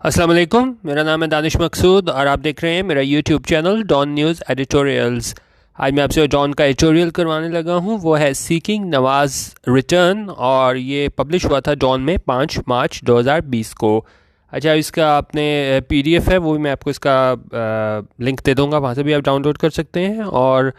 अस्सलाम वालेकुम, मेरा नाम है दानिश मकसूद और आप देख रहे हैं मेरा YouTube channel Dawn News editorials. आज मैं आपसे डॉन का एडिटोरियल करवाने लगा हूँ, वो है सीकिंग नवाज रिटर्न और ये पब्लिश हुआ था डॉन में 5 मार्च 2020 को। अच्छा, इसका आपने पीडीएफ है, वो भी मैं आपको इसका लिंक दे दूँगा, वहाँ से भी आप डाउनलोड कर सकते हैं। और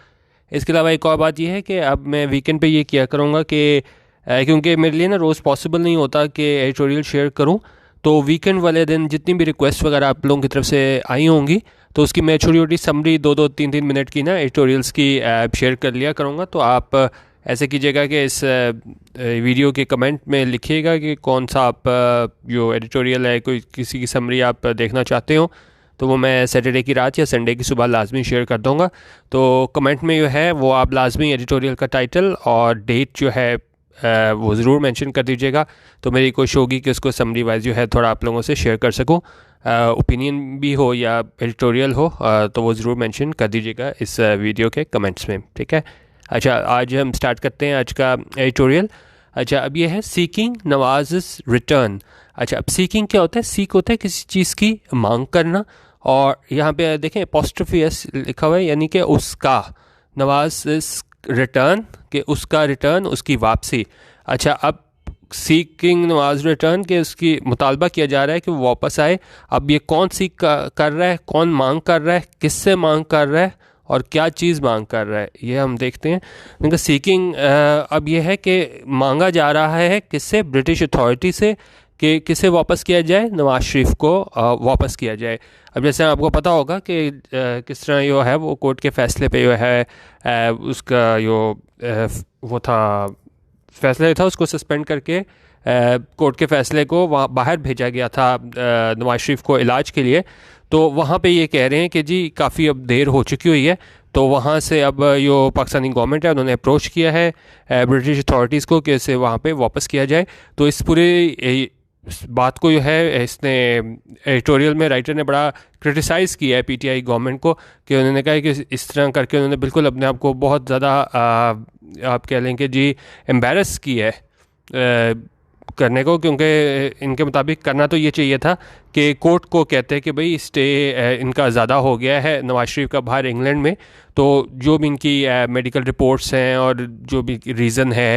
इसके अलावा एक और बात यह है कि अब मैं वीकेंड पे ये किया करूँगा कि क्योंकि मेरे लिए ना रोज़ पॉसिबल नहीं होता कि एडिटोरियल शेयर करूँ, तो वीकेंड वाले दिन जितनी भी रिक्वेस्ट वगैरह आप लोगों की तरफ से आई होंगी तो उसकी मैं छोटी छोटी समरी 2-2 3-3 मिनट की ना एडिटोरियल्स की शेयर कर लिया करूँगा। तो आप ऐसे कीजिएगा कि इस वीडियो के कमेंट में लिखिएगा कि कौन सा आप जो एडिटोरियल है, कोई किसी की समरी आप देखना चाहते हो, तो वो मैं सैटरडे की रात या संडे की सुबह लाजमी शेयर कर दूँगा। तो कमेंट में जो है वो आप लाजमी एडिटोरियल का टाइटल और डेट जो है वो ज़रूर मेंशन कर दीजिएगा, तो मेरी कोशिश होगी कि उसको समरी वाइज जो है थोड़ा आप लोगों से शेयर कर सकूं। ओपिनियन भी हो या एडिटोरियल हो तो वो ज़रूर मेंशन कर दीजिएगा इस वीडियो के कमेंट्स में, ठीक है। अच्छा, आज हम स्टार्ट करते हैं आज का एडिटोरियल। अच्छा, अब ये है सीकिंग नवाज रिटर्न। अच्छा, अब सीकिंग क्या होता है? सीक होता है किसी चीज़ की मांग करना, और यहाँ पे देखें अपोस्ट्रोफी एस लिखा हुआ है, यानी कि उसका नवाज रिटर्न के उसका रिटर्न, उसकी वापसी। अच्छा, अब सीकिंग नवाज रिटर्न के उसकी मुतालबा किया जा रहा है कि वो वापस आए। अब ये कौन सीख कर रहा है, कौन मांग कर रहा है, किससे मांग कर रहा है और क्या चीज़ मांग कर रहा है, ये हम देखते हैं। उनका सीकिंग अब ये है कि मांगा जा रहा है किससे? ब्रिटिश अथॉरिटी से, कि किसे वापस किया जाए? नवाज शरीफ को वापस किया जाए। अब जैसे आपको पता होगा कि किस तरह जो है वो कोर्ट के फैसले पे जो है उसका जो वो था फैसला था, उसको सस्पेंड करके कोर्ट के फैसले को वहाँ बाहर भेजा गया था नवाज शरीफ को इलाज के लिए। तो वहाँ पे ये कह रहे हैं कि जी काफ़ी अब देर हो चुकी हुई है, तो वहाँ से अब जो पाकिस्तानी गवर्नमेंट है उन्होंने अप्रोच किया है ब्रिटिश अथॉरिटीज़ को कि इसे वहाँ पे वापस किया जाए। तो इस पूरे इस बात को जो है इसने एडिटोरियल में राइटर ने बड़ा क्रिटिसाइज़ किया है पीटीआई गवर्नमेंट को, कि उन्होंने कहा कि इस तरह करके उन्होंने बिल्कुल अपने आप को बहुत ज़्यादा आप कह लें कि जी एम्बेरस की है करने को, क्योंकि इनके मुताबिक करना तो ये चाहिए था कि कोर्ट को कहते हैं कि भाई स्टे इनका ज़्यादा हो गया है नवाज शरीफ का बाहर इंग्लैंड में, तो जो भी इनकी मेडिकल रिपोर्ट्स हैं और जो भी रीज़न है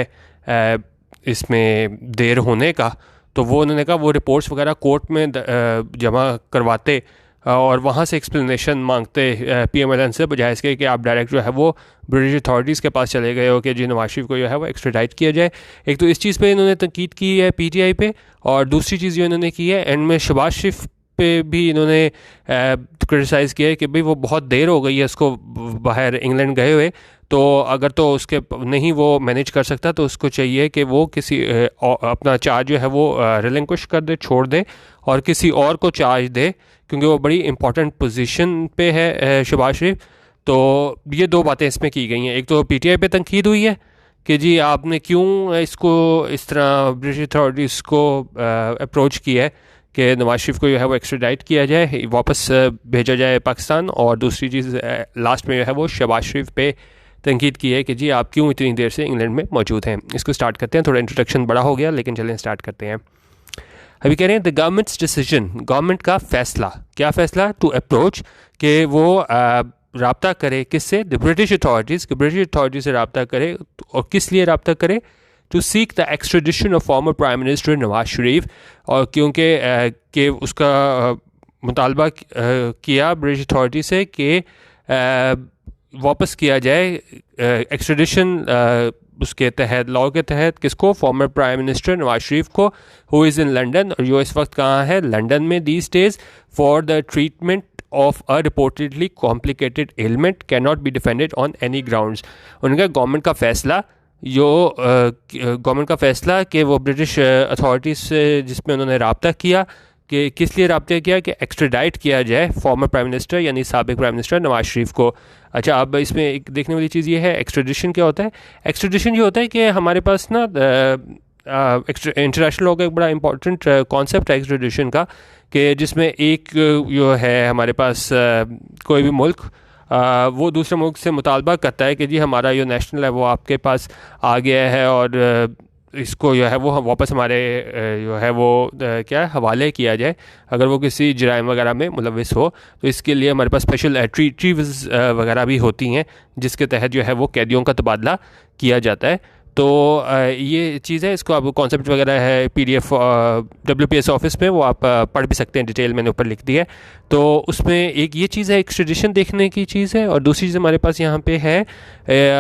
इसमें देर होने का, तो वो उन्होंने कहा वो रिपोर्ट्स वगैरह कोर्ट में जमा करवाते और वहाँ से एक्सप्लेनेशन मांगते पीएमएलएन से, बजाय इसके कि आप डायरेक्ट जो है वो ब्रिटिश अथॉरिटीज़ के पास चले गए हो कि जी नवाज शरीफ को जो है वो एक्स्ट्राडाइट किया जाए। एक तो इस चीज़ पे इन्होंने तनकीद की है पीटीआई पे, और दूसरी चीज़ जो इन्होंने की है एंड में शहबाज शरीफ पे भी इन्होंने क्रिटिसाइज़ किया है कि भाई वो बहुत देर हो गई है उसको बाहर इंग्लैंड गए हुए, तो अगर तो उसके नहीं वो मैनेज कर सकता तो उसको चाहिए कि वो किसी अपना चार्ज जो है वो रिलिंक्विश कर दे, छोड़ दे और किसी और को चार्ज दे, क्योंकि वो बड़ी इंपॉर्टेंट पोजीशन पे है शहबाज शरीफ। तो ये दो बातें इसमें की गई हैं। एक तो पीटीआई पे तनकीद हुई है कि जी आपने क्यों इसको इस तरह ब्रिटिश अथॉरिटीज़ को अप्रोच किया है कि नवाज शरीफ को जो है वो एक्स्ट्राडाइट किया जाए, वापस भेजा जाए पाकिस्तान। और दूसरी चीज़ लास्ट में जो है वो शहबाज शरीफ पे तनकीद की है कि जी आप क्यों इतनी देर से इंग्लैंड में मौजूद हैं। इसको स्टार्ट करते हैं, थोड़ा इंट्रोडक्शन बड़ा हो गया लेकिन चलें स्टार्ट करते हैं। अभी कह रहे हैं द गवर्नमेंट्स डिसीजन, गवर्नमेंट का फैसला। क्या फैसला? टू अप्रोच, कि वो रब्ता करे किससे? द ब्रिटिश अथॉरिटीज़, कि ब्रिटिश अथॉरिटी से रब्ता करे, और किस लिए रब्ता करे? To seek the extradition of former prime minister Nawaz Sharif, और क्योंकि कि उसका मुतालबा किया ब्रिटिश अथॉरिटी से कि वापस किया जाए एक्स्ट्राडिशन उसके तहत, लॉ के तहत, किसको? फॉर्मर प्राइम मिनिस्टर नवाज शरीफ को, हु इज़ इन लंदन, और जो इस वक्त कहाँ है? लंदन में these days, for the treatment of a reportedly complicated element can not be defended on any grounds. उनका गवर्नमेंट का फैसला, जो गवर्नमेंट का फैसला कि वो ब्रिटिश अथॉरिटीज़ से जिसमें उन्होंने रब्ता किया, कि किस लिए रब्ता किया? कि एक्स्ट्राडाइट किया जाए फॉर्मर प्राइम मिनिस्टर यानी साबिक प्राइम मिनिस्टर नवाज शरीफ को। अच्छा, अब इसमें एक देखने वाली चीज़ ये है, एक्स्ट्राडिशन क्या होता है? एक्स्ट्राडिशन ये होता है कि हमारे पास ना इंटरनेशनल लॉ का एक बड़ा इंपॉर्टेंट कॉन्सेप्ट है एक्स्ट्राडिशन का, कि जिसमें एक जो है हमारे पास कोई भी मुल्क वो दूसरे मुल्क से मुतालबा करता है कि जी हमारा जो नेशनल है वो आपके पास आ गया है और इसको जो है वो वापस हमारे जो है वो क्या हवाले किया जाए अगर वो किसी जराइम वगैरह में मुलविस हो। तो इसके लिए हमारे पास स्पेशल रिट्रीव्स वगैरह भी होती हैं जिसके तहत जो है वो कैदियों का तबादला किया जाता है। तो ये चीज़ है, इसको आप कॉन्सेप्ट वगैरह है PDF WPS ऑफिस में, वो आप पढ़ भी सकते हैं, डिटेल मैंने ऊपर लिख दी है। तो उसमें एक ये चीज़ है, एक्सट्रेडिशन देखने की चीज़ है। और दूसरी चीज़ हमारे पास यहाँ पे है,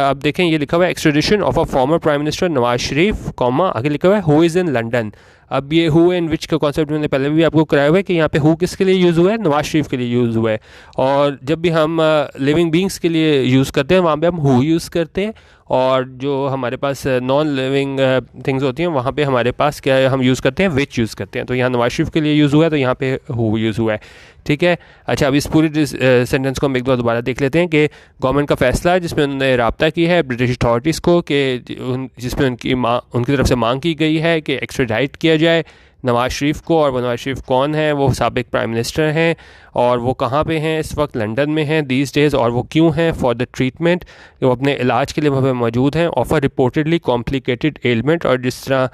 आप देखें ये लिखा हुआ है extradition of a former prime minister Nawaz Sharif, comma आगे लिखा हुआ है हु इज़ इन लंडन। अब ये हु एंड विच का कॉन्सेप्ट मैंने पहले भी आपको कराया हुआ है कि यहाँ पे हु किसके लिए यूज़ हुआ है, नवाज शरीफ के लिए यूज़ हुआ है। और जब भी हम लिविंग बींग्स के लिए यूज़ करते हैं वहाँ पे हम हु यूज़ करते हैं, और जो हमारे पास नॉन लिविंग थिंग्स होती हैं वहाँ पे हमारे पास क्या है, हम यूज़ करते हैं विच यूज़ करते हैं। तो यहाँ नवाज शरीफ के लिए यूज़ हुआ है तो यहाँ पे हु यूज़ हुआ है। ठीक है, अच्छा अब इस पूरी सेंटेंस को हम एक बार दोबारा देख लेते हैं कि गवर्नमेंट का फैसला है जिसमें उन्होंने रब्ता की है ब्रिटिश अथॉरिटीज़ को कि जिसमें उनकी तरफ से मांग की गई है कि एक्स्ट्राडाइट किया जाए नवाज शरीफ को। और वो नवाज शरीफ कौन है, वो साबिक प्राइम मिनिस्टर हैं और वो कहाँ पे हैं इस वक्त, लंदन में हैं दीज डेज़। और वो क्यों हैं, फॉर द ट्रीटमेंट, वो अपने इलाज के लिए वहाँ पे मौजूद हैं, of a reportedly complicated element. और जिस तरह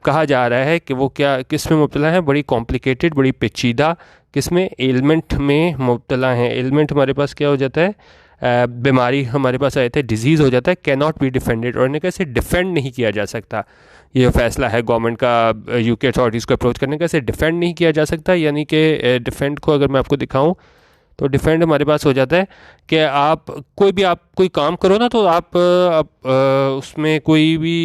कहा जा रहा है कि वो क्या किस में मुब्तला हैं, बड़ी कॉम्प्लिकेटेड बड़ी पेचीदा किस में, एलिमेंट में मुब्तला हैं। एलिमेंट हमारे पास क्या हो जाता है, बीमारी हमारे पास आए थे, डिजीज़ हो जाता है, कैन नॉट बी डिफेंडेड, और इन्हें कैसे डिफेंड नहीं किया जा सकता। ये फैसला है गवर्नमेंट का UK अथॉरिटीज़ को अप्रोच करने का, इसे डिफेंड नहीं किया जा सकता। यानी कि डिफेंड को अगर मैं आपको दिखाऊं तो डिफेंड हमारे पास हो जाता है कि आप कोई काम करो ना, तो आप उसमें कोई भी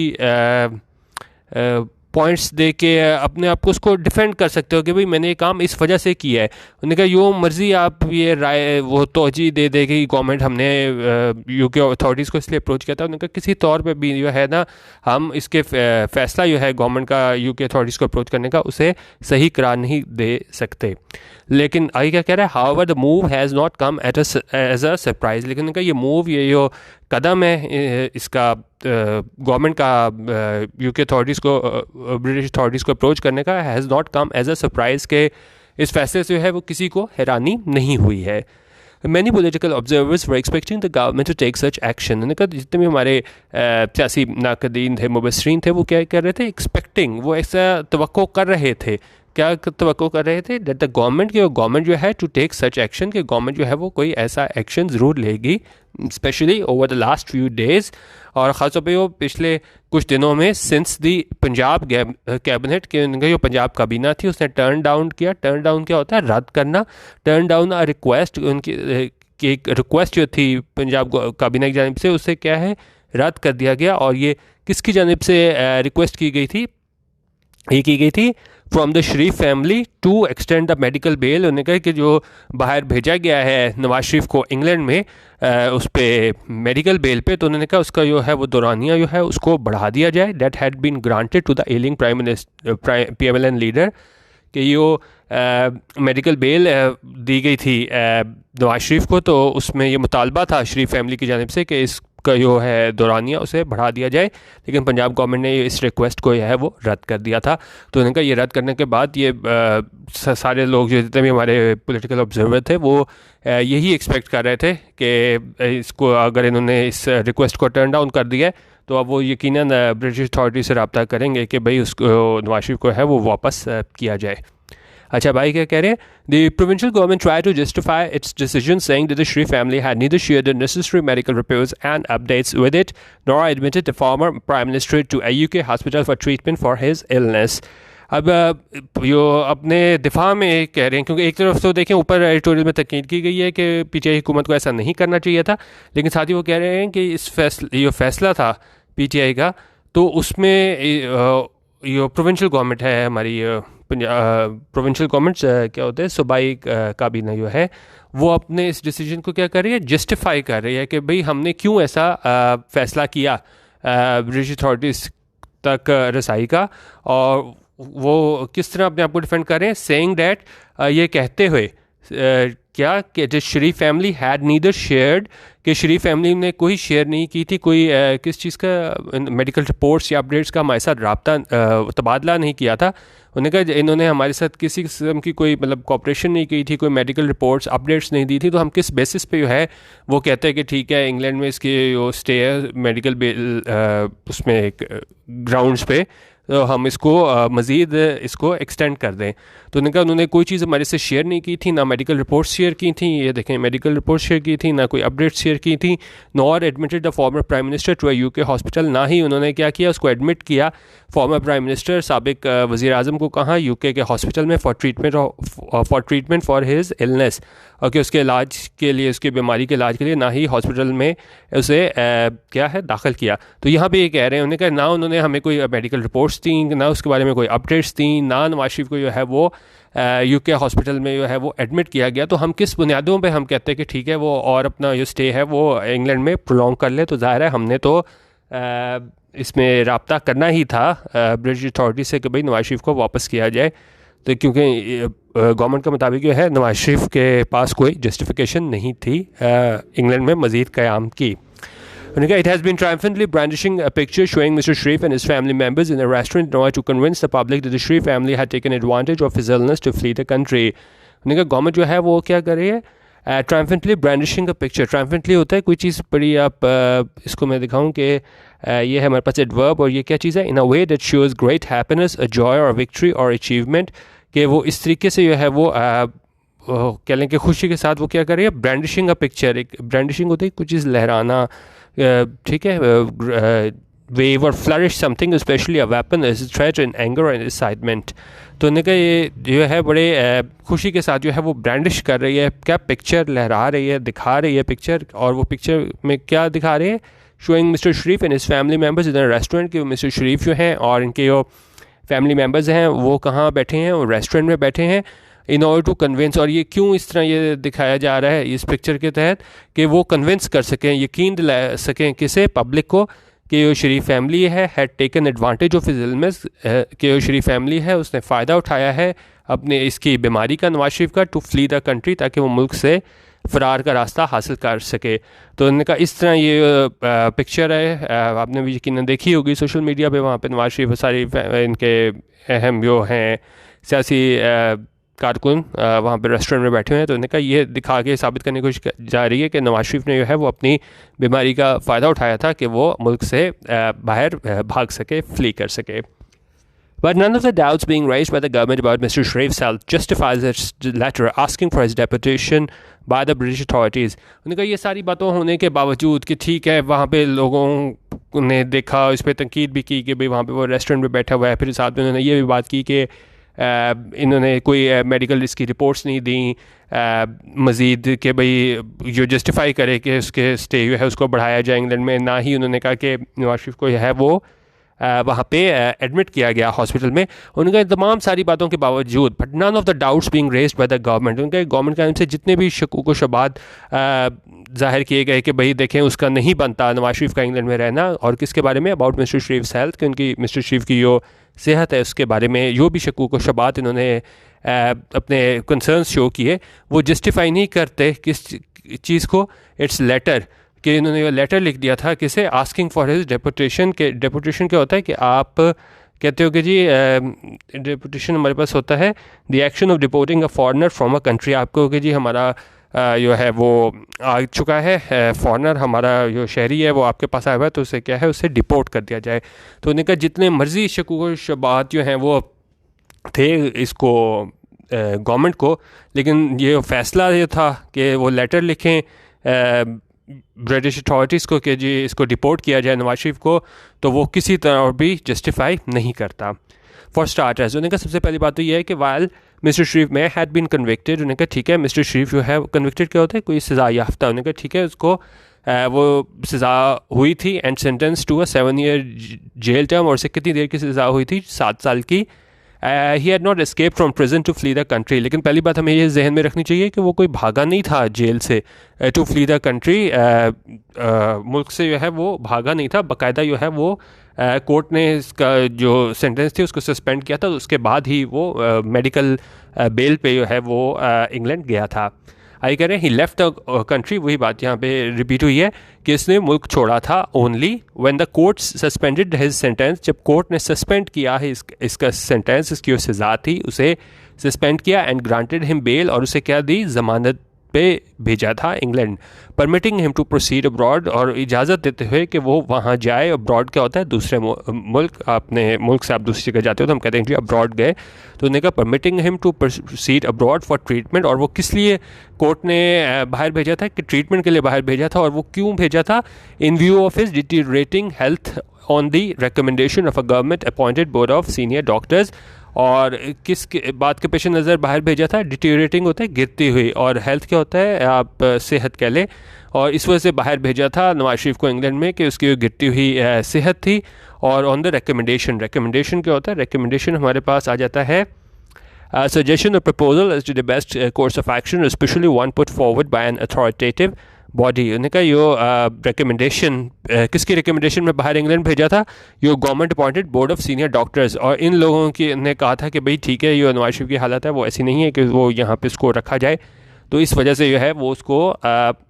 पॉइंट्स दे के अपने आप को उसको डिफेंड कर सकते हो कि भाई मैंने ये काम इस वजह से किया है। उन्होंने कहा यो मर्ज़ी आप ये राय वो तोजी दे दे कि गवर्नमेंट हमने UK अथॉरिटीज़ को इसलिए अप्रोच किया था। उन्होंने कहा किसी तौर पे भी जो है ना हम इसके फैसला जो है गवर्नमेंट का UK अथॉरिटीज़ को अप्रोच करने का उसे सही करार नहीं दे सकते। लेकिन आगे क्या कह रहा है, however the move has not come as a surprise. लेकिन उनका ये मूव, ये जो कदम है इसका गवर्नमेंट का UK अथॉरिटीज़ को ब्रिटिश अथॉरिटीज़ को अप्रोच करने का, has not come as a surprise के इस फैसले से जो है वो किसी को हैरानी नहीं हुई है। Many political observers were expecting the government to take such action. उन्होंने कहा जितने भी हमारे सियासी नाकदीन थे, मुबसरीन थे, वो क्या कर रहे थे, एक्सपेक्टिंग, वो ऐसा तवक्को कर रहे थे, क्या तवक्को कर रहे थे, दैट द गवर्नमेंट जो है टू टेक सच एक्शन, कि गवर्नमेंट जो है वो कोई ऐसा एक्शन ज़रूर लेगी, specially over the last few days, और ख़ास तौर पे वो पिछले कुछ दिनों में, सिंस दी पंजाब कैबिनेट, के उनका जो पंजाब काबीना थी उसने टर्न डाउन किया। टर्न डाउन क्या होता है, रद्द करना, टर्न डाउन अ रिक्वेस्ट, उनकी एक रिक्वेस्ट जो थी पंजाब काबीना की जानिब से, उससे क्या है रद्द कर दिया गया। और ये किसकी जानिब से रिक्वेस्ट की गई थी, ये की गई थी from the Sharif family to extend the medical bail. उन्होंने कहा कि जो बाहर भेजा गया है नवाज शरीफ को इंग्लैंड में उस पर मेडिकल बेल पे, तो उन्होंने कहा उसका जो है वो दौरानिया जो है उसको बढ़ा दिया जाए। That had been granted to the ailing PMLN leader, कि यो मेडिकल बेल दी गई थी नवाज शरीफ को, तो उसमें ये मुतालबा था शरीफ फैमिली की जानिब से कि इसका जो है दौरानिया उसे बढ़ा दिया जाए। लेकिन पंजाब गवर्नमेंट ने इस रिक्वेस्ट को जो है वो रद्द कर दिया था। तो उन्होंने कहा ये रद्द करने के बाद ये सारे लोग जो जितने भी हमारे पॉलिटिकल ऑब्जर्वर थे वो यही एक्सपेक्ट कर रहे थे कि इसको अगर इन्होंने इस रिक्वेस्ट को टर्न डाउन कर दिया है तो अब वो यकीनन ब्रिटिश अथॉरिटी से रब्ता करेंगे कि भाई उसको नवाज शरीफ को है वो वापस किया जाए। अच्छा भाई क्या कह रहे हैं, the provincial government try to justify its decision saying that the Sharif family had neither shared the necessary medical reports and updates with it nor admitted the former prime minister to a UK hospital for treatment for his illness. अब यो अपने दिफा में कह रहे हैं, क्योंकि एक तरफ तो देखें ऊपर एडिटोरियल में तकीद की गई है कि PTI हुकूमत को ऐसा नहीं करना चाहिए था, लेकिन साथ ही वो कह रहे हैं कि इस फैसला था PTI का, तो उसमें ये प्रोविंशियल गवर्नमेंट है हमारी, प्रोविंशियल गवर्नमेंट क्या होते हैं, सूबाई काबीना जो है वो अपने इस डिसीजन को क्या कर रही है, जस्टिफाई कर रही है कि भाई हमने क्यों ऐसा फ़ैसला किया ब्रिटिश अथॉरिटीज़ तक रसाई का। और वो किस तरह अपने आप को डिफेंड कर रहे हैं, सेइंग डैट, ये कहते हुए क्या कि शरीफ फैमिली हैड नीदर शेयर्ड, कि शरीफ फैमिली ने कोई शेयर नहीं की थी, कोई किस चीज़ का मेडिकल रिपोर्ट्स या अपडेट्स का हमारे साथ रब्ता तबादला नहीं किया था। उन्होंने कहा इन्होंने हमारे साथ किसी किस्म की कोई मतलब कॉपरेशन नहीं की थी, कोई मेडिकल रिपोर्ट्स अपडेट्स नहीं दी थी, तो हम किस बेसिस पे जो है वो कहते हैं कि ठीक है इंग्लैंड में इसकी जो स्टे है मेडिकल उसमें एक ग्राउंड्स पे, तो हम इसको मज़ीद इसको एक्सटेंड कर दें। तो उन्होंने कहा उन्होंने कोई चीज़ हमारे से शेयर नहीं की थी, ना मेडिकल रिपोर्ट्स शेयर की थी, ये देखें मेडिकल रिपोर्ट्स शेयर की थी, ना कोई अपडेट्स शेयर की थी, nor admitted the former prime minister to UK hospital, ना ही उन्होंने क्या किया उसको एडमिट किया फॉर्मर प्राइम मिनिस्टर साबिक वज़ीर आज़म को कहाँ यूके के हॉस्पिटल में for treatment for his illness, और कि उसके इलाज के लिए उसकी बीमारी के इलाज के लिए ना ही हॉस्पिटल में उसे क्या है दाखिल किया। तो यहाँ पे ये कह रहे हैं उन्होंने कहा ना उन्होंने हमें कोई मेडिकल रिपोर्ट्स दी, ना उसके बारे में कोई अपडेट्स दी, ना नवाज शरीफ को जो है वो यूके हॉस्पिटल में जो है वो एडमिट किया गया। तो हम किस बुनियादों पे हम कहते हैं कि ठीक है वो और अपना जो स्टे है वो इंग्लैंड में प्रोलॉन्ग कर ले। तो ज़ाहिर है हमने तो इसमें रब्ता करना ही था ब्रिटिश अथॉरिटी से कि भाई नवाज शरीफ को वापस किया जाए। तो क्योंकि गवर्नमेंट के मुताबिक जो है नवाज शरीफ के पास कोई जस्टिफिकेशन नहीं थी इंग्लैंड में मज़ीद क़याम की। उन्होंने कहा, "It has been triumphantly brandishing a picture showing Mr. Sharif and his family members in a restaurant in order to convince the public that the Sharif family had taken advantage of his illness to flee the country." उन्होंने कहा government जो है वो क्या कर रही है, ट्रायम्फेंटली brandishing a picture. ट्रायम्फेंटली होता है कोई चीज़ बड़ी, आप इसको मैं दिखाऊं कि ये है हमारे पास एडवर्ब, और ये क्या चीज़ है, in a way that shows great happiness, a joy और विक्ट्री और अचीवमेंट, कि वो इस तरीके से जो है वो कह लें कि खुशी के साथ वो क्या कर रही है, ब्रांडिशिंग अ पिक्चर। एक ब्रांडिशिंग होती है कुछ चीज़ लहराना, ठीक है, वेव और flourish something specially a weapon is threat in anger and excitement. तो उन्होंने कहा ये जो है बड़े खुशी के साथ जो है वो ब्रांडिश कर रही है, क्या पिक्चर लहरा रही है, दिखा रही है पिक्चर। और वो पिक्चर में क्या दिखा रहे हैं, showing mister Sharif and his family members in restaurant, कि मिस्टर शरीफ जो हैं और इनके जो फैमिली मेम्बर्स हैं वो कहाँ बैठे हैं, वो रेस्टोरेंट में बैठे हैं, इन ऑर्डर टू कन्विंस। और ये क्यों इस तरह ये दिखाया जा रहा है इस पिक्चर के तहत, कि वो कन्विंस कर सकें, यकीन दिला सकें किसे, पब्लिक को, कि जो शरीफ फैमिली है had taken advantage of his illness, कि जो शरीफ फैमिली है उसने फ़ायदा उठाया है अपने इसकी बीमारी का, नवाज शरीफ का, टू फ्ली द कंट्री, ताकि वो मुल्क से फ़रार का रास्ता हासिल कर सके। तो उन्होंने कहा इस तरह ये पिक्चर है, आपने भी यकीन देखी होगी सोशल मीडिया पे, वहाँ पे नवाज शरीफ सारी इनके अहम जो हैं सियासी कारकुन वहाँ पे रेस्टोरेंट में बैठे हुए हैं। तो उन्होंने कहा ये दिखा के साबित करने की कोशिश जा रही है कि नवाज शरीफ ने जो है वो अपनी बीमारी का फ़ायदा उठाया था कि वो मुल्क से बाहर भाग सके, फ्ली कर सके। But none of the doubts being raised by the government about Mr. Sharif's health justifies its letter asking for his deportation by the British authorities. उन्होंने कहा ये सारी बातों होने के बावजूद कि ठीक है वहाँ पे लोगों ने देखा, इस पर तनकीद भी की कि भाई वहाँ पे वो रेस्टोरेंट में बैठा हुआ है, फिर साथ में उन्होंने ये भी बात की कि इन्होंने कोई मेडिकल इसकी रिपोर्ट्स नहीं दी मज़ीद कि भाई जो जस्टिफाई करे कि उसके स्टे जो है उसको बढ़ाया जाए इंग्लैंड में। ना ही उन्होंने कहा कि नवाज शरीफ को है वो वहाँ पे एडमिट किया गया हॉस्पिटल में। उनका तमाम सारी बातों के बावजूद, but none of the doubts being raised by the government, उनके गवर्नमेंट के से जितने भी शकूक व शुबात ज़ाहिर किए गए कि भाई देखें उसका नहीं बनता नवाज शरीफ का इंग्लैंड में रहना, और किसके बारे में, अबाउट मिस्टर शरीफ हेल्थ, कि उनकी मिस्टर शरीफ की जो सेहत है उसके बारे में जो भी शकूक व शुबात इन्होंने अपने कंसर्न्स शो किए, वो जस्टिफाई नहीं करते किस चीज़ को, इट्स लेटर, कि इन्होंने लेटर लिख दिया था किसे, आस्किंग फॉर हिज डेपुटेशन। के डेपुटेशन क्या होता है कि आप कहते हो कि जी डेपुटेशन हमारे पास होता है the action of deporting a foreigner from a country. आपको कि जी हमारा जो है वो आ चुका है फॉरनर, हमारा जो शहरी है वो आपके पास आया हुआ है, तो उसे क्या है उसे डिपोर्ट कर दिया जाए। तो उन्होंने कहा जितने मर्जी शकूक शुबात जो हैं वो थे इसको गवर्नमेंट को, लेकिन ये फ़ैसला ये था कि वो लेटर लिखें ब्रिटिश अथॉरिटीज़ को कि जी इसको डिपोर्ट किया जाए नवाज शरीफ को, तो वो किसी तरह और भी जस्टिफाई नहीं करता। फॉर स्टार्टर्स उन्होंने कहा सबसे पहली बात तो ये है कि वाइल मिस्टर शरीफ में हैड बीन कन्विक्टेड, उन्होंने कहा ठीक है मिस्टर शरीफ जो है कन्विक्टेड क्या होता है, कोई सज़ा याफ्ता, उन्होंने कहा ठीक है उसको वो सज़ा हुई थी and sentence to a 7 year jail term, और उसे कितनी देर की सज़ा हुई थी, 7 साल की। He had not escape from prison to flee the country, लेकिन पहली बात हमें ये जहन में रखनी चाहिए कि वो कोई भागा नहीं था जेल से टू फ्ली द कंट्री, मुल्क से जो है वो भागा नहीं था, बाकायदा जो है वो कोर्ट ने इसका जो सेंटेंस थी उसको सस्पेंड किया था, तो उसके बाद ही वो मेडिकल बेल पे जो है वो इंग्लैंड गया था। आई कह रहे हैं ही लेफ्ट द कंट्री, वही बात यहाँ पे रिपीट हुई है कि इसने मुल्क छोड़ा था only when the court suspended his sentence, जब कोर्ट ने सस्पेंड किया है इसका सेंटेंस, इसकी जो सज़ा थी उसे सस्पेंड किया, एंड ग्रांटेड हिम बेल, और उसे क्या दी, ज़मानत पे भेजा था England, permitting him to proceed abroad, और इजाज़त देते हुए कि वो वहाँ जाए। अब्रॉड क्या होता है, दूसरे मुल्क, अपने मुल्क से आप दूसरी जगह जाते हो तो हम कहते हैं जी अब्रॉड गए, तो उन्होंने कहा permitting him to proceed abroad for treatment, और वो किस लिए कोर्ट ने बाहर भेजा था, कि ट्रीटमेंट के लिए बाहर भेजा था, और वो क्यों भेजा था, in view of his deteriorating health on the recommendation of a government appointed board of senior doctors, और किस बात के पेश नज़र बाहर भेजा था, डिटीरिएटिंग होता है गिरती हुई, और हेल्थ क्या होता है, आप सेहत कह लें, और इस वजह से बाहर भेजा था नवाज शरीफ को इंग्लैंड में कि उसकी गिरती हुई सेहत थी। और ऑन द रिकमेंडेशन, रिकमेंडेशन क्या होता है, रिकमेंडेशन हमारे पास आ जाता है suggestion or proposal as to the best course of action, especially one put forward by an authoritative body. उन्होंने कहा यो रिकमेंडेशन किसकी रिकमेंडेशन में बाहर इंग्लैंड भेजा था, यो government appointed board of senior doctors, और इन लोगों की ने कहा था कि भाई ठीक है, ये नवाज शरीफ की हालत है वो ऐसी नहीं है कि वो यहाँ पे इसको रखा जाए, तो इस वजह से जो है वो उसको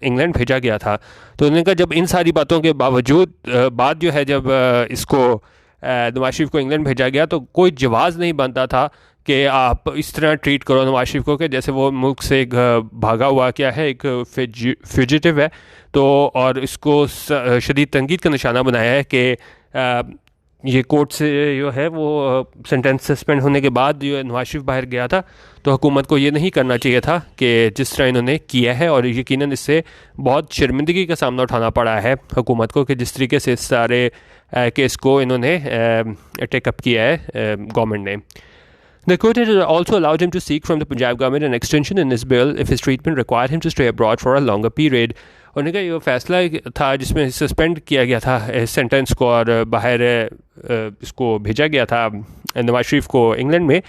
इंग्लैंड भेजा गया था। तो उन्होंने कहा जब इन सारी बातों के बावजूद बाद जो है जब इसको नवाज शरीफ को इंग्लैंड भेजा गया तो कोई जवाज़ नहीं बनता था कि आप इस तरह ट्रीट करो नवाज शरीफ को कि जैसे वो मुल्क से एक भागा हुआ क्या है, एक फ्यूजिटिव है, तो और इसको शदीद तंकीद का निशाना बनाया है कि ये कोर्ट से जो है वो सेंटेंस सस्पेंड होने के बाद जो नवाज शरीफ बाहर गया था, तो हुकूमत को ये नहीं करना चाहिए था कि जिस तरह इन्होंने किया है, और यकीनन इससे बहुत शर्मिंदगी का सामना उठाना पड़ा है हुकूमत को कि जिस तरीके से इस सारे केस को इन्होंने टेकअप किया है गवर्नमेंट ने। The court had also allowed him to seek from the Punjab government an extension in his bail if his treatment required him to stay abroad for a longer period. उन्होंने कहा ये फैसला था जिसमें suspend किया गया था सेंटेंस को और बाहर इसको भेजा गया था नवाज शरीफ को इंग्लैंड में,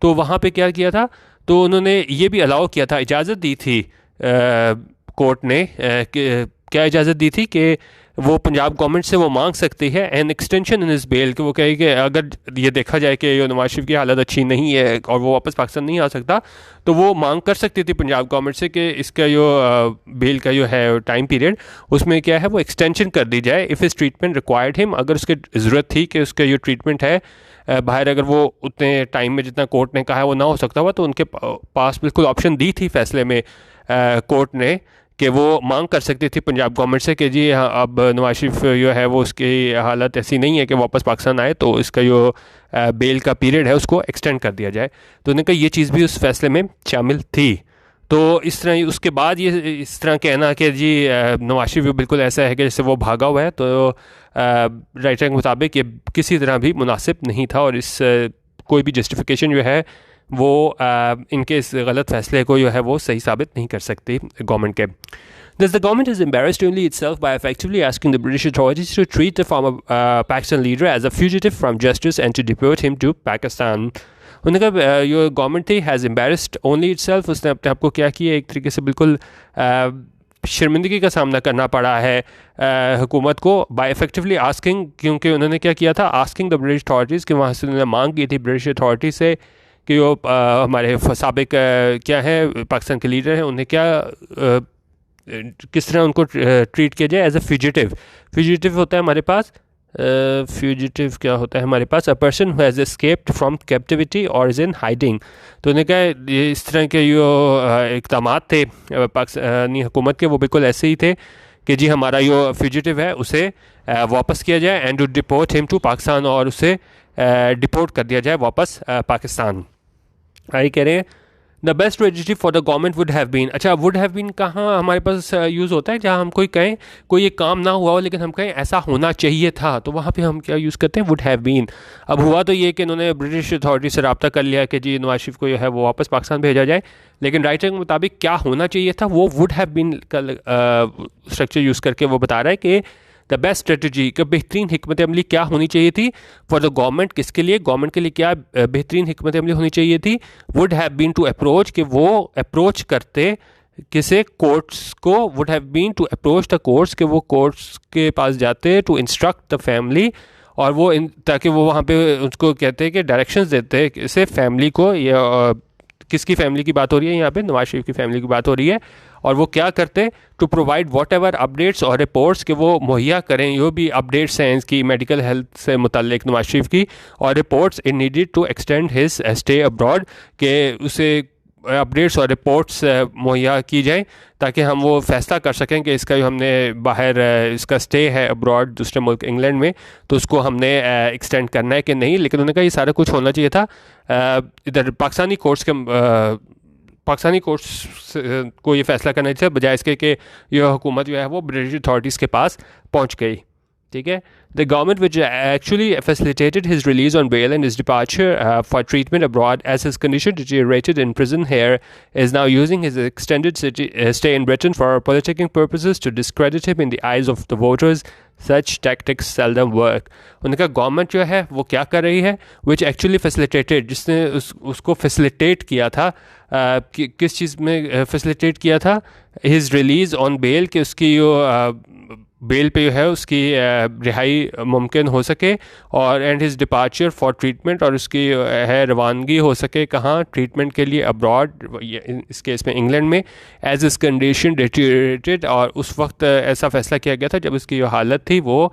तो वहाँ पे क्या किया था, तो उन्होंने ये भी अलाउ किया था, इजाज़त दी थी कोर्ट ने, क्या इजाज़त दी थी कि वो पंजाब गवर्नमेंट से वो मांग सकती है एन एक्सटेंशन इन इस बेल, कि वो कहे कि अगर ये देखा जाए कि ये नवाज शरीफ की हालत अच्छी नहीं है और वो वापस पाकिस्तान नहीं आ सकता, तो वो मांग कर सकती थी पंजाब गवर्नमेंट से कि इसका जो बेल का जो है टाइम पीरियड उसमें क्या है वो एक्सटेंशन कर दी जाए इफ़ इस ट्रीटमेंट रिक्वायर्ड हिम, अगर उसकी ज़रूरत थी कि उसका जो ट्रीटमेंट है बाहर अगर वो उतने टाइम में जितना कोर्ट ने कहा है वो ना हो सकता हुआ, तो उनके पास बिल्कुल ऑप्शन दी थी फैसले में कोर्ट ने कि वो मांग कर सकती थी पंजाब गवर्नमेंट से कि जी अब नवाज शरीफ जो है वो उसकी हालत ऐसी नहीं है कि वापस पाकिस्तान आए, तो इसका जो बेल का पीरियड है उसको एक्सटेंड कर दिया जाए। तो उन्होंने कहा ये चीज़ भी उस फैसले में शामिल थी। तो इस तरह उसके बाद ये इस तरह कहना कि जी नवाज शरीफ बिल्कुल ऐसा है कि जैसे वो भागा हुआ है, तो राइटर के मुताबिक ये किसी तरह भी मुनासिब नहीं था, और इस कोई भी जस्टिफिकेशन जो है वो इनके इस गलत फैसले को जो है वो सही साबित नहीं कर सकती गवर्नमेंट के। Thus, the government has embarrassed only itself by effectively asking the British authorities to treat the former Pakistan leader as a fugitive from justice and to deport him to Pakistan. उन्होंने कहा जो government थी has embarrassed only itself, उसने अपने आप को क्या किया, एक तरीके से बिल्कुल शर्मिंदगी का सामना करना पड़ा है हुकूमत को बाय इफेक्टिवली आस्किंग, क्योंकि उन्होंने क्या किया था, आस्किंग द ब्रिटिश अथॉरिटीज़, कि वहाँ से उन्होंने मांग की थी ब्रिटिश अथॉरिटी से कि वो हमारे साबिक क्या है पाकिस्तान के लीडर हैं, उन्हें क्या किस तरह उनको ट्रीट किया जाए एज अ फ्यूजिटिव। फ्यूजिटिव होता है हमारे पास फ्यूजिटिव क्या होता है हमारे पास, a person who has escaped from captivity or is in hiding. तो उन्होंने कहा ये इस तरह के जो इक़दाम थे पाकिस्तानी हुकूमत के, वो बिल्कुल ऐसे ही थे कि जी हमारा जो फ्यूजिटिव है उसे वापस किया जाए and to deport him to Pakistan, और उसे डिपोर्ट कर दिया जाए वापस पाकिस्तान। आई कह रहे हैं the best strategy for the government would have been. अच्छा, वुड हैव बीन कहाँ हमारे पास यूज़ होता है, जहाँ हम कोई कहें कोई एक काम ना हुआ हो लेकिन हम कहें ऐसा होना चाहिए था, तो वहाँ पे हम क्या यूज़ करते हैं, वुड हैव बीन। अब हुआ तो ये कि इन्होंने ब्रिटिश अथॉरिटी से रब्ता कर लिया कि जी नवाज शरीफ को जो है वो वापस पाकिस्तान भेजा जाए, लेकिन राइटर के मुताबिक क्या होना चाहिए था वो वुड हैव बीन का स्ट्रक्चर यूज़ करके वो बता रहा है कि द बेस्ट स्ट्रेटजी का बेहतरीन हिकमत अमली क्या होनी चाहिए थी फॉर द गवर्नमेंट, किसके लिए, गवर्नमेंट के लिए क्या बेहतरीन हिकमत अमली होनी चाहिए थी, would have been to approach, कि वो अप्रोच करते किसे, कोर्ट्स को, would have been to approach the courts, कि वो कोर्ट्स के पास जाते, टू इंस्ट्रक्ट द फैमिली, और वो ताकि वो वहाँ पे उसको कहते हैं कि डायरेक्शंस देते हैं किसे, फैमिली को, या किसकी फैमिली की बात हो रही है यहाँ पे? नवाज शरीफ की फैमिली की बात हो रही है। और वो क्या करते हैं? To provide whatever updates और रिपोर्ट्स के वो मुहैया करें, जो भी अपडेट्स हैं इसकी मेडिकल हेल्थ से मुतल्लिक नवाज शरीफ की, और reports in needed to extend his stay abroad, के उसे अपडेट्स और रिपोर्ट्स मुहैया की जाए ताकि हम वो फैसला कर सकें कि इसका जो हमने बाहर इसका स्टे है अब्रॉड दूसरे मुल्क इंग्लैंड में, तो उसको हमने एक्सटेंड करना है कि नहीं। लेकिन उन्होंने कहा ये सारा कुछ होना चाहिए था इधर पाकिस्तानी कोर्ट्स को ये फैसला करना चाहिए, बजाय इसके कि यह हुकूमत जो है वो ब्रिटिश अथॉरिटीज़ के पास पहुँच गई। ठीक है, the government which actually facilitated his release on bail and his departure for treatment abroad as his condition deteriorated in prison here is now using his extended stay in Britain for political purposes to discredit him in the eyes of the voters. Such tactics seldom work. उनका government जो है वो क्या कर रही है? विच actually facilitated, जिसने उसको फैसिलिटेट किया था, किस चीज़ में फैसिलिटेट किया था? हिज रिलीज़ ऑन बेल, कि उसकी जो बेल पे जो है उसकी रिहाई मुमकिन हो सके, और and his departure for treatment, और उसकी है रवानगी हो सके कहाँ? ट्रीटमेंट के लिए अब्रॉड, इस केस में इंग्लैंड में, एज इस कंडीशन डिटेरियोरेटेड। और उस वक्त ऐसा फैसला किया गया था जब उसकी जो हालत थी वो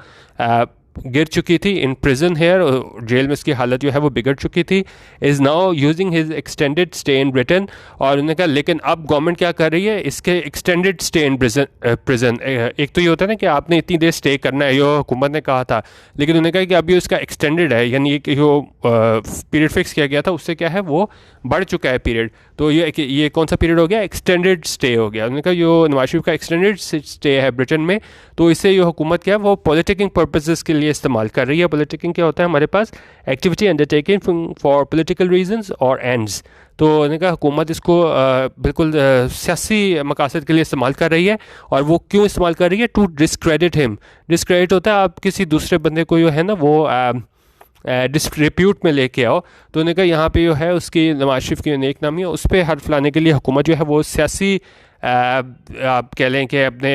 गिर चुकी थी इन प्रिजन हेयर, जेल में इसकी हालत जो है वो बिगड़ चुकी थी। Is now using his extended stay in Britain. और उन्होंने कहा लेकिन अब गवर्नमेंट क्या कर रही है? इसके एक्सटेंडेड स्टे इन प्रिजन, एक तो ये होता है ना कि आपने इतनी देर स्टे करना है, जो हुकूमत ने कहा था, लेकिन उन्होंने कहा कि अभी उसका एक्सटेंडेड है, यानी कि जो पीरियड फिक्स किया गया था उससे क्या है वो बढ़ चुका है पीरियड। तो ये कौन सा पीरियड हो गया? एक्सटेंडेड स्टे हो गया। उन्होंने कहा जो नवाज शरीफ का एक्सटेंडेड स्टे है ब्रिटेन में, तो इससे ये हुकूमत क्या है वो पॉलिटिकल पर्पसेस के लिए इस्तेमाल कर रही है। पॉलिटिकिंग क्या होता है हमारे पास? Activity undertaking for political reasons or ends. तो उन्होंने कहा हुकूमत इसको बिल्कुल सियासी मकासद के लिए इस्तेमाल कर रही है। और वो क्यों इस्तेमाल कर रही है? To discredit him. डिस्क्रेडिट होता है आप किसी दूसरे बंदे को जो है ना वो डिस्ट्रीब्यूट में लेके आओ। तो उन्होंने कहा यहाँ पे जो है उसकी नवाज शरीफ की नेक नामी है उस पर हर्फ लाने के लिए हुकूमत जो है वो सियासी आप कह लें कि अपने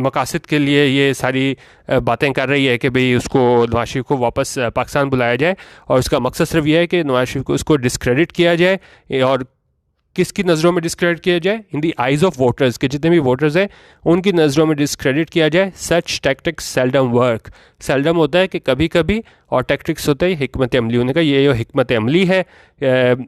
मकासद के लिए ये सारी बातें कर रही है कि भाई उसको नवाज शरीफ को वापस पाकिस्तान बुलाया जाए, और उसका मकसद सिर्फ ये है कि नवाज शरीफ को उसको डिस्क्रेडिट किया जाए। और किसकी नज़रों में डिस्क्रेडिट किया जाए? इन दी आइज़ ऑफ वोटर्स, के जितने भी वोटर्स हैं उनकी नज़रों में डिस्क्रेडिट किया जाए। सच टैक्टिक्स सेल्डम वर्क। सेल्डम होता है कि कभी कभी, और टैक्टिक्स होता है हिकमत अमली। होने का ये जो हिकमत अमली है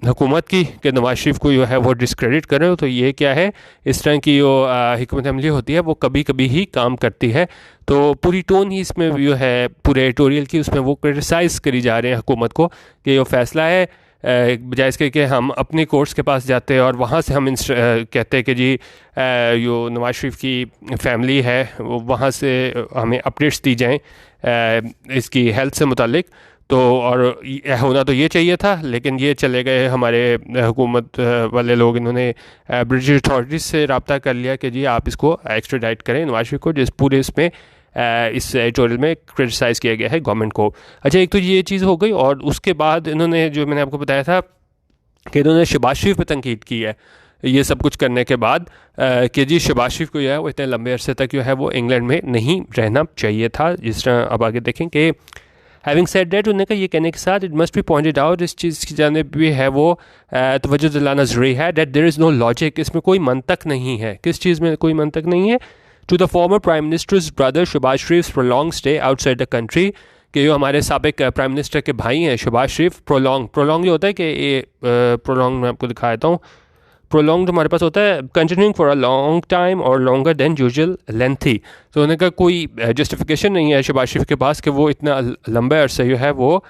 हुकूमत की कि नवाज शरीफ को जो है वो डिस्क्रेडिट कर रहे हो, तो ये क्या है? इस तरह की जो हिकमत अमली होती है वो कभी कभी ही काम करती है। तो पूरी टोन ही इसमें जो है पूरे एडिटोरियल की, उसमें वो क्रिटिसाइज़ करी जा रहे हैं हुकूमत को कि जो फैसला है बजाय इसके कि हम अपनी कोर्ट्स के पास जाते हैं और वहाँ से हम कहते हैं कि जी जो नवाज शरीफ की फैमिली है वो वहाँ से हमें अपडेट्स दी जाएं इसकी हेल्थ से मुतालिक। तो और होना तो ये चाहिए था, लेकिन ये चले गए हमारे हुकूमत वाले लोग, इन्होंने ब्रिटिश अथॉरिटीज़ से रब्ता कर लिया कि जी आप इसको एक्स्ट्राडाइट करें नवाज शरीफ को, जिस पूरे इसमें इस एडिटोरियल में क्रिटिसाइज़ किया गया है गवर्नमेंट को। अच्छा, एक तो ये चीज़ हो गई, और उसके बाद इन्होंने जो मैंने आपको बताया था कि इन्होंने शहबाज शरीफ पर तनकीद की है ये सब कुछ करने के बाद कि जी शहबाज शरीफ को जो है वो इतने लंबे अरसे तक जो है वो इंग्लैंड में नहीं रहना चाहिए था। जिस तरह अब आगे देखें कि हैविंग सेड दैट, उन्होंने कहा ये कहने के साथ it must be pointed out, इस चीज़ की जानिब भी है वो तवज्जो दिलाना ज़रूरी है, that there is no logic, इसमें कोई मंतक नहीं है। किस चीज़ में कोई मंतक नहीं है? To the former prime minister's brother Shahbaz Sharif prolong stay outside the country, कि जो हमारे साबिक प्राइम मिनिस्टर के भाई हैं शहबाज शरीफ, प्रोलॉन्ग ये होता है कि ये प्रोलॉन्ग मैं आपको दिखा देता हूँ। प्रोलॉन्ग हमारे पास होता है continuing for a long time और लॉन्गर देन यूजुअल लेंथी। तो उन्होंने कहा कोई जस्टिफिकेशन नहीं है शहबाज शरीफ के पास कि वो इतना लंबे अरसे जो है वो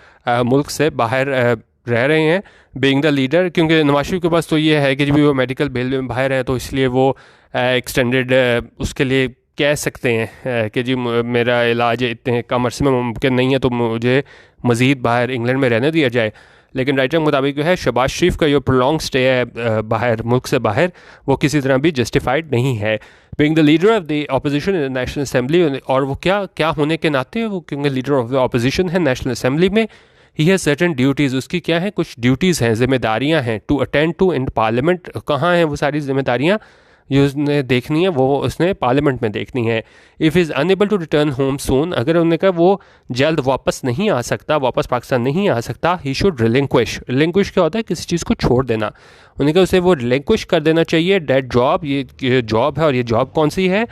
मुल्क से बाहर रह रहे हैं बीइंग द लीडर, क्योंकि नवाज शरीफ के पास तो ये है कि जब वो मेडिकल बेल में बाहर है तो इसलिए वो एक्सटेंडेड उसके लिए कह सकते हैं कि जी मेरा इलाज इतने कम अरसे में मुमकिन नहीं है तो मुझे मज़ीद बाहर इंग्लैंड में रहने दिया जाए। लेकिन राइटर के मुताबिक जो है शहबाज शरीफ का जो प्रोलॉन्ग स्टे है बाहर मुल्क से बाहर वो किसी तरह भी जस्टिफाइड नहीं है। Being the leader of the opposition in the national assembly, और वो क्या होने के नाते वो क्योंकि लीडर ऑफ द अपोजिशन है नेशनल असेंबली में, ही हैज़ सर्टेन ड्यूटीज़, उसकी क्या है कुछ ड्यूटीज़ हैं, जिम्मेदारियाँ हैं, to attend to in parliament. कहाँ हैं वो सारी जिम्मेदारियाँ? जो उसने देखनी है वो उसने पार्लियामेंट में देखनी है। If is unable to return home soon, अगर उन्होंने कहा वो जल्द वापस नहीं आ सकता, वापस पाकिस्तान नहीं आ सकता, ही शुड रिलिंक्विश। रिलिंक्विश क्या होता है? किसी चीज़ को छोड़ देना। उन्होंने कहा उसे वो रिलिंक्विश कर देना चाहिए डेट जॉब, ये जॉब है, और ये जॉब कौन सी है?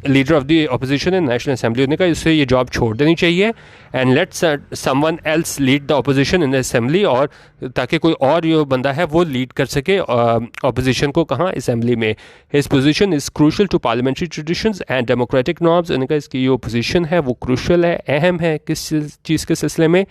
Leader of the opposition in national assembly. उन्होंने कहा इससे ये जॉब छोड़ देनी चाहिए and let someone else lead the opposition in the assembly, और ताकि कोई और जो बंदा है वो लीड कर सके अपोजिशन को, कहाँ? असेंबली में। His position is crucial to parliamentary traditions and democratic norms. उन्होंने कहा इसकी जो पोजीशन है वो क्रूशल है, अहम है। किस चीज़ के सिलसिले में?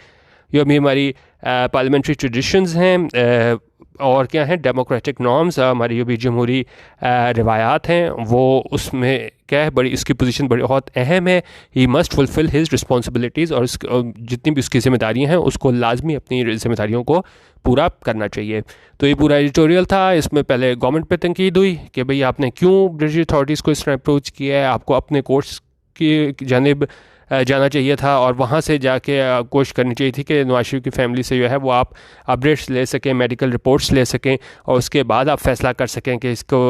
जो अभी हमारी पार्लियामेंट्री ट्रेडिशंस हैं और क्या हैं? डेमोक्रेटिक नॉर्म्स, हमारी जो भी जमहूरी रिवायात हैं वो उसमें क्या है? बड़ी इसकी पोजीशन बड़ी बहुत अहम है। He must fulfil his responsibilities, और जितनी भी उसकी जिम्मेदारियां हैं उसको लाजमी अपनी जिम्मेदारियों को पूरा करना चाहिए। तो ये पूरा एडिटोरियल था। इसमें पहले गवर्नमेंट पे तनकीद हुई कि भाई आपने क्यों ब्रिटिश अथॉरिटीज़ को इस तरह अप्रोच किया है, आपको अपने कोर्ट्स की जानिब जाना चाहिए था और वहाँ से जाके कोशिश करनी चाहिए थी कि नवाज शरीफ की फैमिली से जो है वो आप अपडेट्स ले सकें, मेडिकल रिपोर्ट्स ले सकें, और उसके बाद आप फैसला कर सकें कि इसको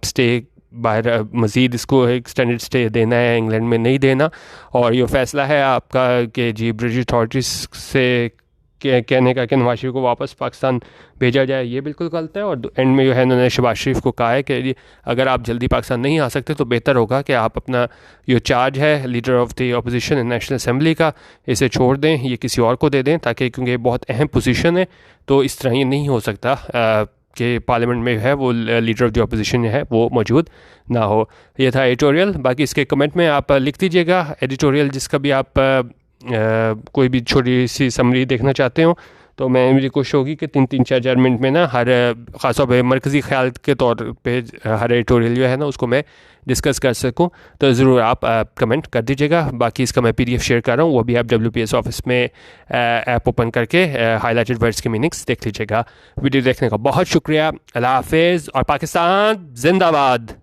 स्टे बाहर मज़ीद इसको एक्सटेंडेड स्टे देना है, इंग्लैंड में नहीं देना। और ये फैसला है आपका कि जी ब्रिटिश अथॉरिटीज़ से कहने का कि नवाज शरीफ को वापस पाकिस्तान भेजा जाए, ये बिल्कुल गलत है। और एंड में जो है उन्होंने शहबाज शरीफ को कहा है कि अगर आप जल्दी पाकिस्तान नहीं आ सकते तो बेहतर होगा कि आप अपना जो चार्ज है leader of the opposition in national assembly का, इसे छोड़ दें, ये किसी और को दे दें, ताकि क्योंकि ये बहुत अहम पोजीशन है। तो इस तरह ये नहीं हो सकता कि पार्लियामेंट में है वो लीडर ऑफ द अपोजिशन है वो मौजूद ना हो। ये था एडिटोरियल। बाकी इसके कमेंट में आप लिख दीजिएगा एडिटोरियल जिसका भी आप कोई भी छोटी सी समरी देखना चाहते हो। तो मेरी कोशिश होगी कि 3-4 मिनट में ना हर ख़ासतौर पे मरकज़ी ख्याल के तौर पे हर एडिटोरियल जो है ना उसको मैं डिस्कस कर सकूं। तो ज़रूर आप कमेंट कर दीजिएगा। बाकी इसका मैं PDF शेयर कर रहा हूँ, वो भी आप WPS ऑफिस में ऐप ओपन करके हाईलाइटेड वर्ड्स के मीनिंग्स देख लीजिएगा। वीडियो देखने का बहुत शुक्रिया। अल्लाह हाफिज़ और पाकिस्तान जिंदाबाद।